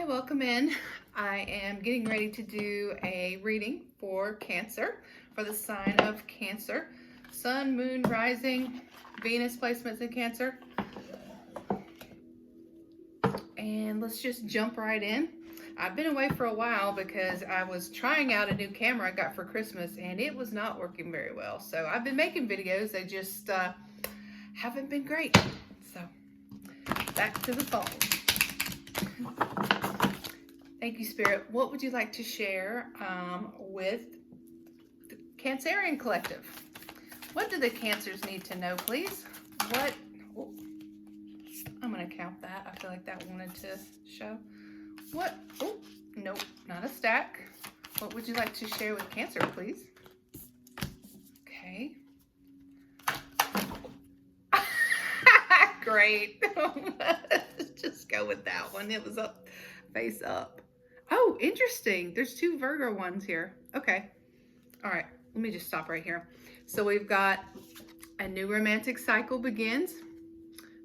welcome in. I am getting ready to do a reading for Cancer, for the sign of Cancer. Sun, Moon, Rising, Venus placements in Cancer. And let's just jump right in. I've been away for a while because I was trying out a new camera I got for Christmas and it was not working very well. So I've been making videos, they just haven't been great. So back to the phone. Thank you, Spirit. What would you like to share with the Cancerian Collective? What do the Cancers need to know, please? What? Oh, I'm going to count that. I feel like that wanted to show. What? Oh, nope, not a stack. What would you like to share with Cancer, please? Okay. Great. Just go with that one. It was up, face up. Oh, interesting. There's two Virgo ones here. Okay. All right. Let me just stop right here. So we've got a new romantic cycle begins.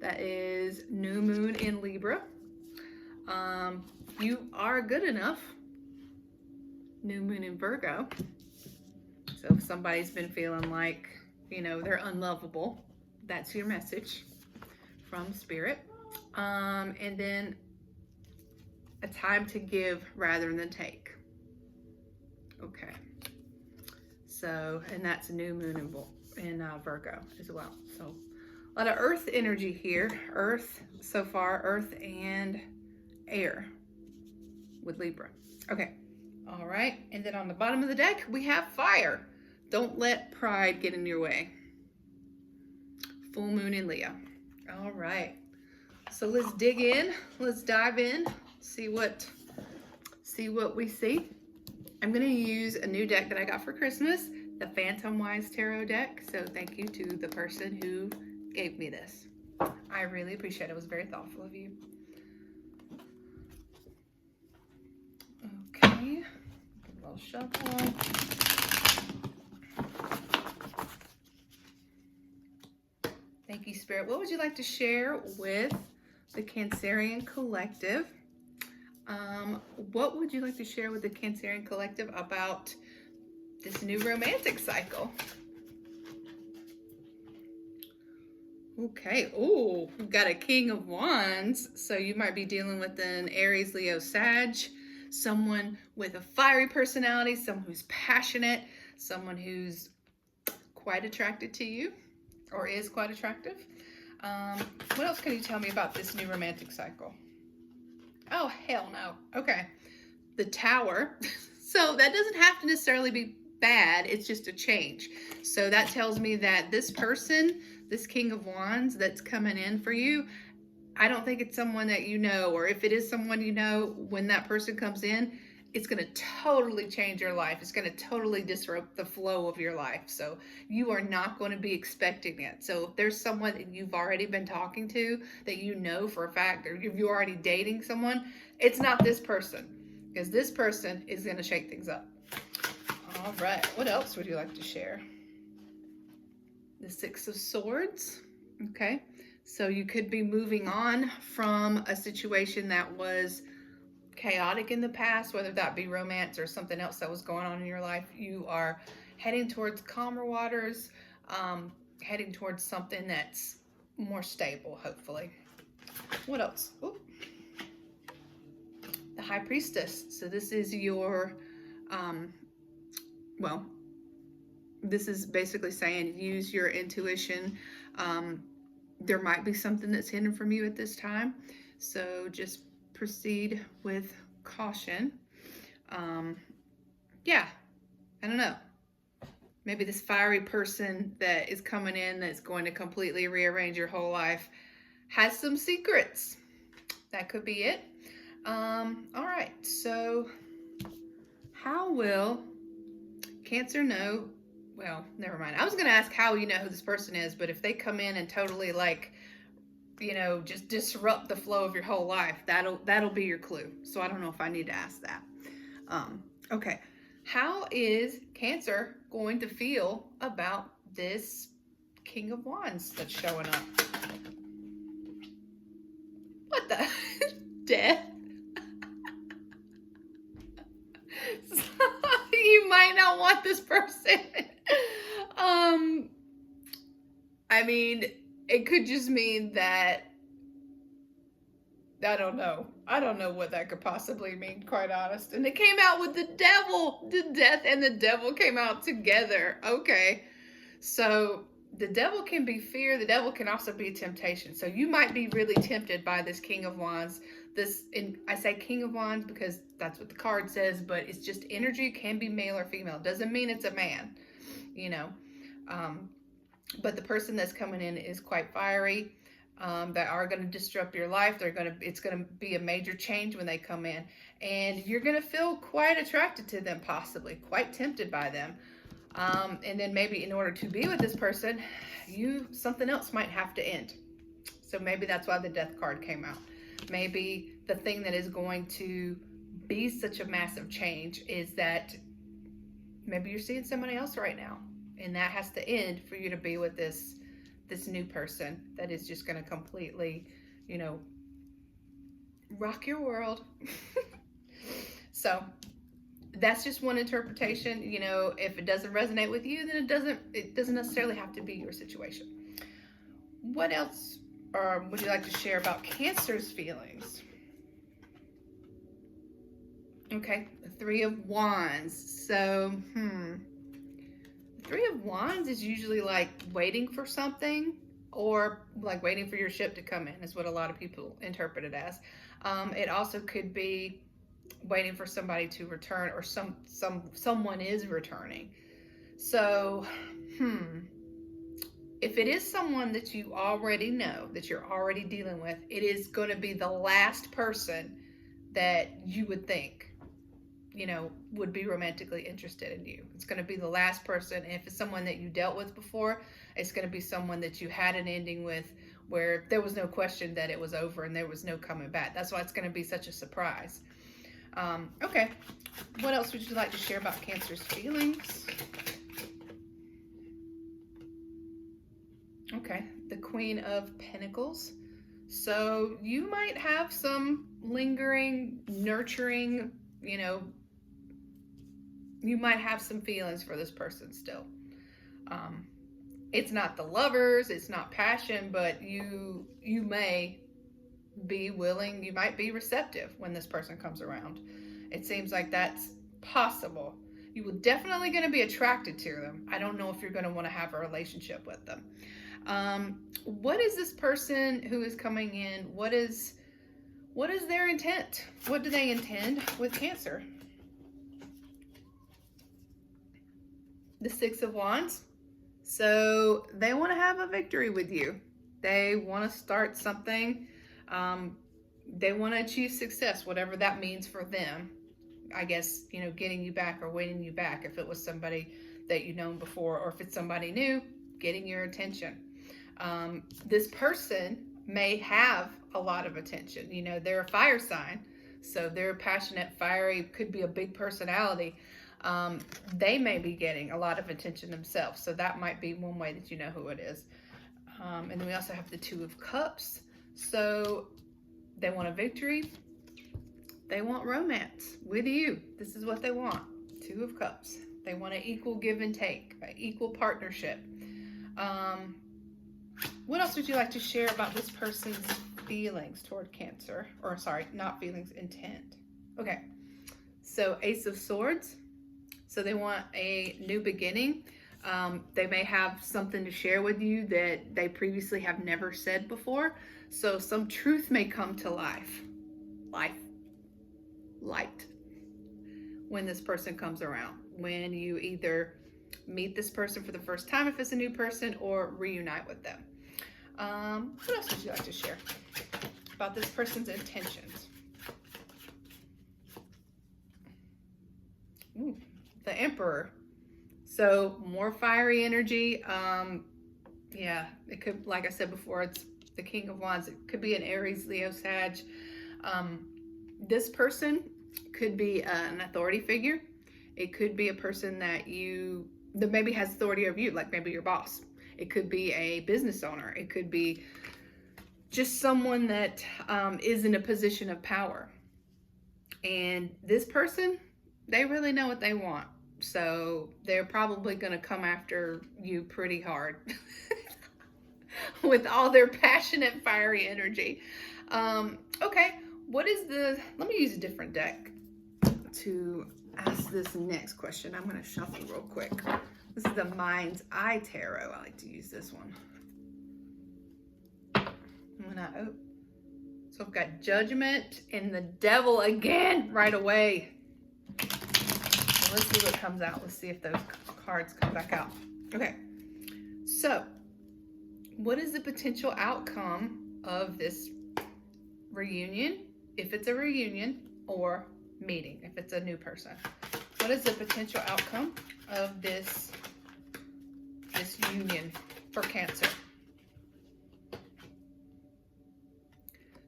That is new moon in Libra. You are good enough. New moon in Virgo. So if somebody's been feeling like, you know, they're unlovable, that's your message from Spirit. And then a time to give rather than take. Okay. So, and that's a new moon in Virgo as well. So a lot of earth energy here. Earth so far, earth and air with Libra. Okay. All right. And then on the bottom of the deck, we have fire. Don't let pride get in your way. Full moon in Leo. All right. So let's dig in. Let's dive in. See what we see. I'm going to use a new deck that I got for Christmas, the Phantomwise Tarot deck. So thank you to the person who gave me this. I really appreciate it. It was very thoughtful of you. Okay. A little shuffle. Thank you, Spirit. What would you like to share with the Cancerian Collective? What would you like to share with the Cancerian Collective about this new romantic cycle? Okay. Oh, we've got a King of Wands. So you might be dealing with an Aries, Leo, Sag, someone with a fiery personality, someone who's passionate, someone who's quite attracted to you or is quite attractive. What else can you tell me about this new romantic cycle? Oh, hell no. Okay. The Tower. So that doesn't have to necessarily be bad. It's just a change. So that tells me that this person, this King of Wands that's coming in for you, I don't think it's someone that you know, or if it is someone you know, when that person comes in, it's going to totally change your life. It's going to totally disrupt the flow of your life. So you are not going to be expecting it. So if there's someone that you've already been talking to that you know for a fact, or if you're already dating someone, it's not this person, because this person is going to shake things up. All right. What else would you like to share? The Six of Swords. Okay. So you could be moving on from a situation that was chaotic in the past, whether that be romance or something else that was going on in your life. You are heading towards calmer waters, heading towards something that's more stable, hopefully. What else? Ooh. The High Priestess. So this is your, well, this is basically saying use your intuition. There might be something that's hidden from you at this time. So just proceed with caution. Yeah, I don't know. Maybe this fiery person that is coming in that's going to completely rearrange your whole life has some secrets. That could be it. All right, so how will Cancer know? Well, never mind. I was going to ask how you know who this person is, but if they come in and totally, like, you know, just disrupt the flow of your whole life, that'll be your clue. So I don't know if I need to ask that. Okay. How is Cancer going to feel about this King of Wands that's showing up? What the? Death? want this person. um, I mean, it could just mean that I don't know. I don't know what that could possibly mean, quite honest. And it came out with the devil. The death and the devil came out together. Okay. So the devil can be fear. The devil can also be temptation. So you might be really tempted by this King of Wands. And I say King of Wands because that's what the card says, but it's just energy, can be male or female. Doesn't mean it's a man, you know. But the person that's coming in is quite fiery. That are going to disrupt your life. It's going to be a major change when they come in, and you're going to feel quite attracted to them, possibly quite tempted by them. And then maybe in order to be with this person, something else might have to end. So maybe that's why the death card came out. Maybe the thing that is going to be such a massive change is that maybe you're seeing somebody else right now, and that has to end for you to be with this new person that is just going to completely, rock your world. So that's just one interpretation. If it doesn't resonate with you, then it doesn't necessarily have to be your situation. What else would you like to share about Cancer's feelings? Okay, the Three of Wands. So, Three of Wands is usually like waiting for something, or like waiting for your ship to come in, is what a lot of people interpret it as. It also could be waiting for somebody to return, or someone is returning. So, if it is someone that you already know, that you're already dealing with, it is going to be the last person that you would think would be romantically interested in you. It's going to be the last person. And if it's someone that you dealt with before, it's going to be someone that you had an ending with where there was no question that it was over and there was no coming back. That's why it's going to be such a surprise. Okay. What else would you like to share about Cancer's feelings? Okay. The Queen of Pentacles. So you might have some lingering, nurturing, you might have some feelings for this person still. It's not the lovers, it's not passion, but you may be willing, you might be receptive when this person comes around. It seems like that's possible. You will definitely going to be attracted to them. I don't know if you're going to want to have a relationship with them. What is this person who is coming in? What is their intent? What do they intend with Cancer? The Six of Wands. So they want to have a victory with you. They want to start something. They want to achieve success, whatever that means for them. I guess, getting you back or winning you back. If it was somebody that you've known before, or if it's somebody new, getting your attention. This person may have a lot of attention. They're a fire sign. So they're passionate, fiery, could be a big personality. They may be getting a lot of attention themselves. So that might be one way that you know who it is. And then we also have the Two of Cups. So they want a victory. They want romance with you. This is what they want. Two of Cups. They want an equal give and take, an equal partnership. What else would you like to share about this person's feelings toward Cancer? Or sorry, not feelings, intent. Okay. So Ace of Swords. So they want a new beginning. They may have something to share with you that they previously have never said before. So some truth may come to light, when this person comes around. When you either meet this person for the first time, if it's a new person, or reunite with them. What else would you like to share about this person's intentions? Ooh, the Emperor. So more fiery energy. Yeah, it could, like I said before, it's the King of Wands. It could be an Aries, Leo, Sag. This person could be an authority figure. It could be a person that maybe has authority over you, like maybe your boss. It could be a business owner. It could be just someone that is in a position of power. And this person, they really know what they want. So they're probably going to come after you pretty hard with all their passionate, fiery energy. Okay, let me use a different deck to ask this next question. I'm going to shuffle real quick. This is the Mind's Eye Tarot. I like to use this one. So I've got Judgment and the Devil again right away. So let's see what comes out. Let's see if those cards come back out. Okay, so what is the potential outcome of this reunion, if it's a reunion, or meeting, if it's a new person? What is the potential outcome of this union for Cancer?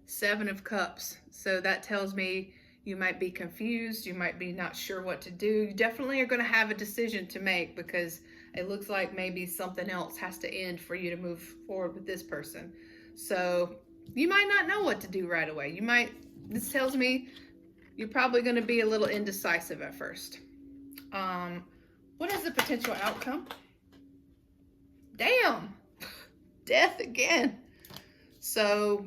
Seven of Cups. So that tells me you might be confused. You might be not sure what to do. You definitely are going to have a decision to make, because it looks like maybe something else has to end for you to move forward with this person. So you might not know what to do right away. This tells me you're probably going to be a little indecisive at first. What is the potential outcome? Damn! Death again. So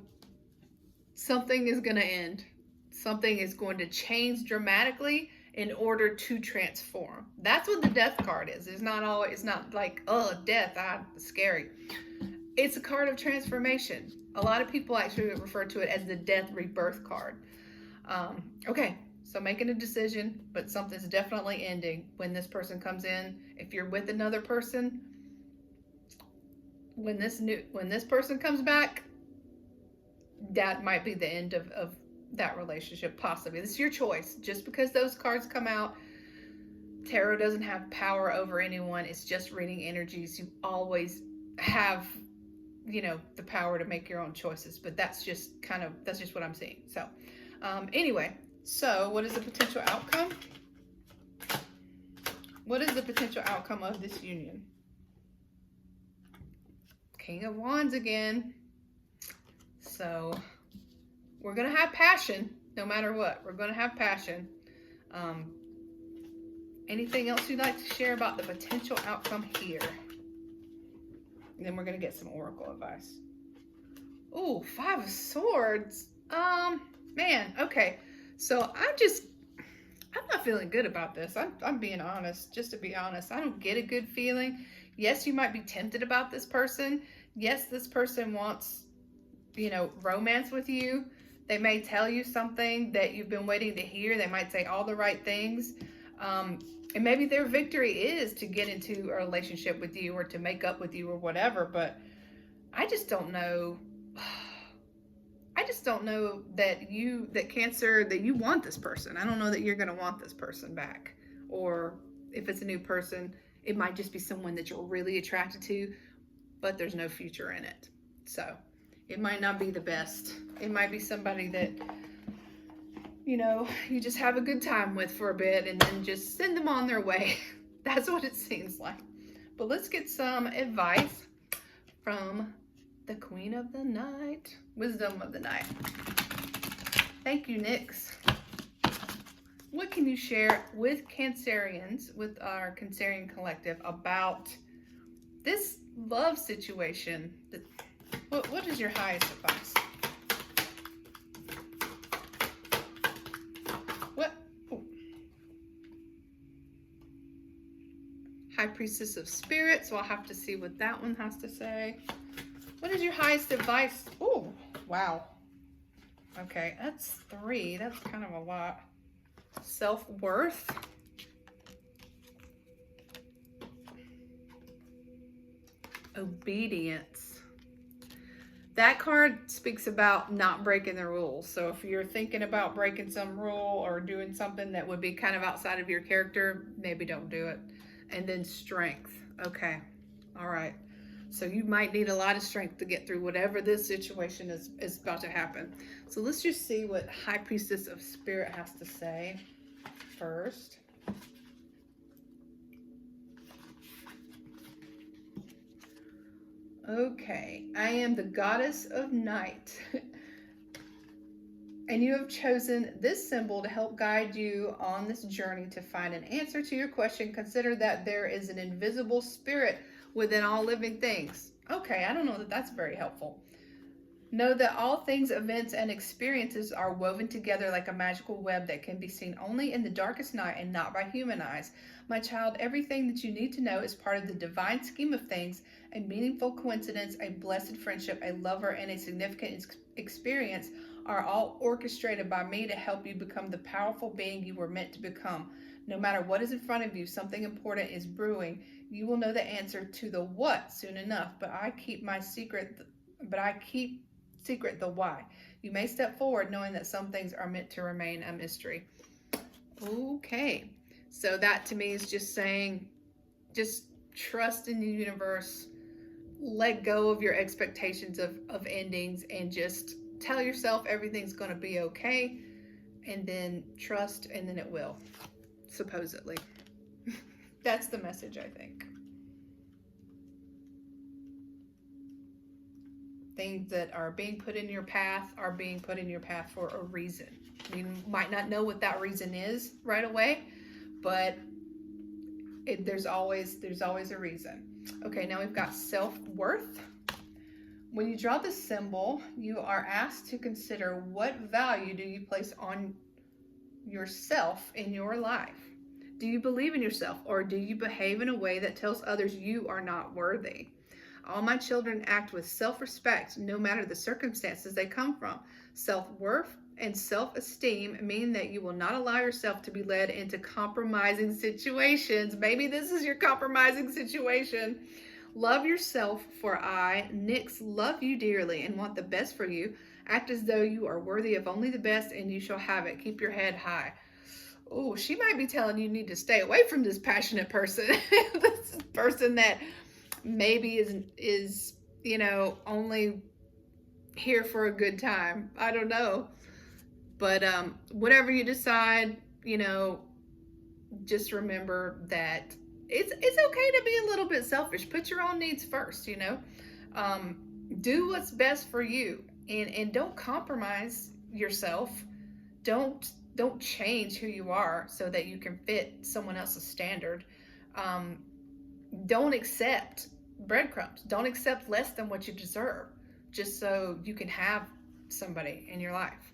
something is going to end. Something is going to change dramatically in order to transform. That's what the Death card is. It's not like, oh, death, scary. It's a card of transformation. A lot of people actually refer to it as the Death Rebirth card. Okay, so making a decision, but something's definitely ending when this person comes in. If you're with another person, when this person comes back, that might be the end of that relationship, possibly. This is your choice. Just because those cards come out, tarot doesn't have power over anyone. It's just reading energies. You always have, the power to make your own choices, but that's just what I'm seeing. So anyway, so what is the potential outcome? What is the potential outcome of this union? King of Wands again. So we're going to have passion no matter what. We're going to have passion. Anything else you'd like to share about the potential outcome here? And then we're going to get some oracle advice. Ooh, Five of Swords. Man, okay. So I'm not feeling good about this. I'm being honest. Just to be honest, I don't get a good feeling. Yes, you might be tempted about this person. Yes, this person wants, romance with you. They may tell you something that you've been waiting to hear. They might say all the right things. And maybe their victory is to get into a relationship with you or to make up with you or whatever. But I just don't know. I just don't know that Cancer, that you want this person. I don't know that you're going to want this person back. Or if it's a new person, it might just be someone that you're really attracted to, but there's no future in it. So it might not be the best. It might be somebody that, you just have a good time with for a bit and then just send them on their way. That's what it seems like. But let's get some advice from the Queen of the Night, Wisdom of the Night. Thank you, Nyx. What can you share with Cancerians, with our Cancerian collective, about this love situation? What is your highest advice? What? Ooh. High Priestess of Spirit, so I'll have to see what that one has to say. What is your highest advice? Oh, wow. Okay, that's 3. That's kind of a lot. Self-worth. Obedience. That card speaks about not breaking the rules. So if you're thinking about breaking some rule or doing something that would be kind of outside of your character, maybe don't do it. And then strength. Okay. All right. So you might need a lot of strength to get through whatever this situation is about to happen. So let's just see what High Priestess of Spirit has to say first. Okay, I am the goddess of night. And you have chosen this symbol to help guide you on this journey to find an answer to your question. Consider that there is an invisible spirit within all living things. Okay, I don't know that that's very helpful. Know that all things, events, and experiences are woven together like a magical web that can be seen only in the darkest night and not by human eyes. My child, everything that you need to know is part of the divine scheme of things. A meaningful coincidence, a blessed friendship, a lover, and a significant experience are all orchestrated by me to help you become the powerful being you were meant to become. No matter what is in front of you, something important is brewing. You will know the answer to the what soon enough, but I keep secret the why. You may step forward knowing that some things are meant to remain a mystery. Okay. So that to me is just saying, just trust in the universe, let go of your expectations of endings, and just tell yourself everything's going to be okay, and then trust, and then it will, supposedly. That's the message, I think. Things that are being put in your path are being put in your path for a reason. You might not know what that reason is right away, but there's always a reason. Okay, now we've got self-worth. When you draw the symbol, you are asked to consider what value do you place on yourself in your life. Do you believe in yourself, or do you behave in a way that tells others you are not worthy? All my children act with self-respect, no matter the circumstances they come from. Self-worth and self-esteem mean that you will not allow yourself to be led into compromising situations. Maybe this is your compromising situation. Love yourself, for I, Nyx, love you dearly and want the best for you. Act as though you are worthy of only the best, and you shall have it. Keep your head high. Oh, she might be telling you need to stay away from this passionate person. This person that maybe is only here for a good time. I don't know. But whatever you decide, just remember that it's okay to be a little bit selfish. Put your own needs first, do what's best for you, and don't compromise yourself. Don't change who you are so that you can fit someone else's standard. Don't accept breadcrumbs. Don't accept less than what you deserve just so you can have somebody in your life.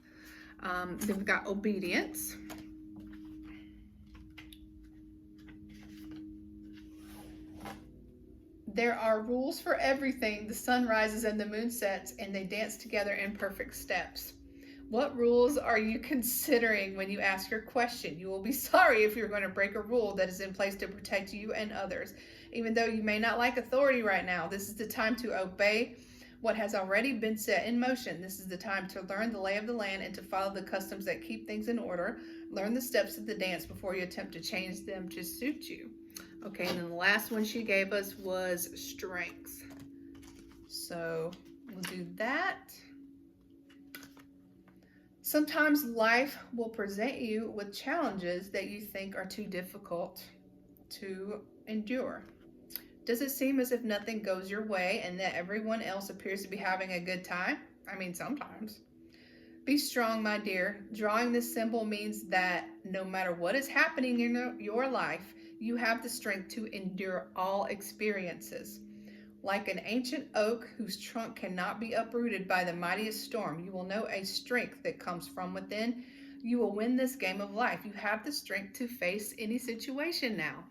Then we've got obedience. There are rules for everything. The sun rises and the moon sets, and they dance together in perfect steps. What rules are you considering when you ask your question? You will be sorry if you're going to break a rule that is in place to protect you and others. Even though you may not like authority right now, this is the time to obey what has already been set in motion. This is the time to learn the lay of the land and to follow the customs that keep things in order. Learn the steps of the dance before you attempt to change them to suit you. Okay, and then the last one she gave us was strength. So we'll do that. Sometimes life will present you with challenges that you think are too difficult to endure. Does it seem as if nothing goes your way and that everyone else appears to be having a good time? I mean, sometimes. Be strong, my dear. Drawing this symbol means that no matter what is happening in your life, you have the strength to endure all experiences. Like an ancient oak whose trunk cannot be uprooted by the mightiest storm, you will know a strength that comes from within. You will win this game of life. You have the strength to face any situation now.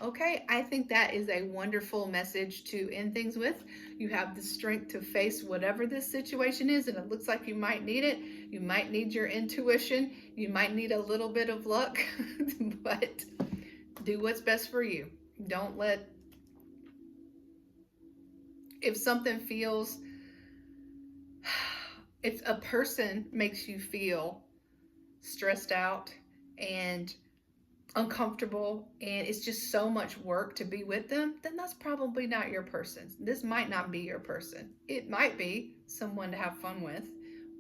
Okay, I think that is a wonderful message to end things with. You have the strength to face whatever this situation is, and it looks like you might need it. You might need your intuition. You might need a little bit of luck, but do what's best for you. Don't let, if something feels, if a person makes you feel stressed out and uncomfortable and it's just so much work to be with them, then that's probably not your person. This might not be your person. It might be someone to have fun with,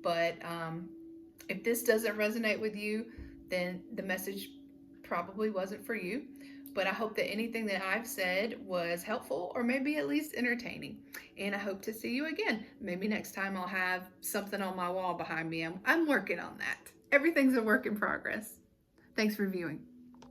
but if this doesn't resonate with you, then the message probably wasn't for you. But I hope that anything that I've said was helpful or maybe at least entertaining. And I hope to see you again. Maybe next time I'll have something on my wall behind me. I'm working on that. Everything's a work in progress. Thanks for viewing.